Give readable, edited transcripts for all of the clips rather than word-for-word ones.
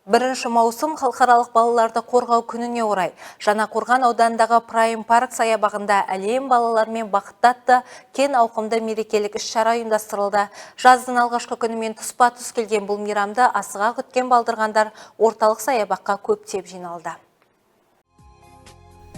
1 маусым халықаралық балаларды қорғау күніне орай Жаңақорған ауданындағы Прайм парк саябағында әлем балалармен бақытты атты кең ауқымды мерекелік іс-шара ұйымдастырылды. Жаздың алғашқы күнімен тұспа-тұс келген бұл мейрамды асыға күткен балдырғандар орталық саябаққа көптеп жиналды.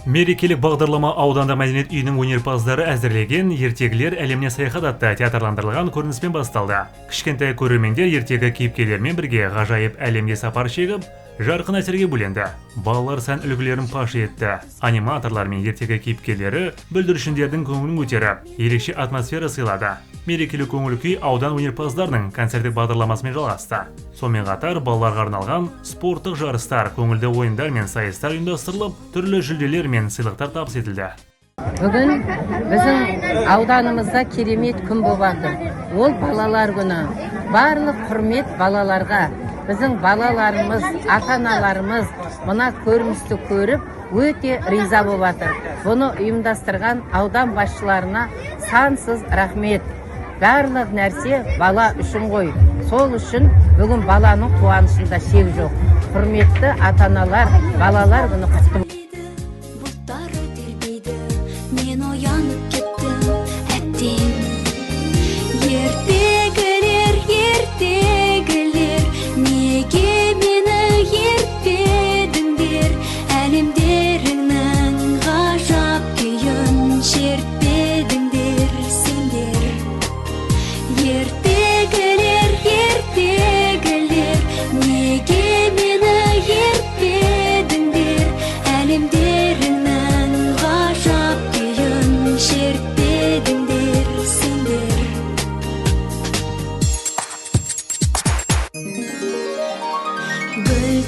Мерекелік бағдарлама ауданда мәдениет үйінің өнерпаздары әзірлеген ертегілер әлеміне саяхат атты театрландырылған көрініспен басталды. Кішкентай көрермендер ертегі кейіпкерлермен бірге ғажайып әлемге сапар шегіп, жарқын әсерге бөленді. Балалар сән үлгілерін паш етті. Аниматорлар мен ертегі кейіпкерлері бүлдіршіндердің көңілін көтеріп, ерекше атмосфера сыйлады. Мерекелік көңіл күй аудан өнерпаздарының концерттік бағдарламасымен жалғасты. Сонымен қатар балаларға арналған спорттық жарыстар, көңілді ойындар мен сайыстар ұйымдастырылып, түрлі жүлделер мен сыйлықтар табыс етілді. Бүгін біздің ауданымызда керемет күн болып жатыр. Ол балалар күні. Барлық құрмет балаларға. Біздің балаларымыз, ата-аналарымыз мына көріністі көріп, өте риза болып жатыр. Бұны ұйымдастырған аудан басшыларына сансыз рахмет. Барлық нәрсе бала үшін ғой. Сол үшін бүгін баланың қуанышында шек жоқ. Құрметті ата-аналар, балалар күні құтты болсын. Мен оянып кеттім, әттең. Ертегілер, неге мені ертпедіңдер? Әлемдеріңнің ғажап күйін шертпедіңдер сендер. Ертегілер, неге мені ертпедіңдер? Әлемдеріңнің ғажап күйін шертпедіңдер сендер. Гүл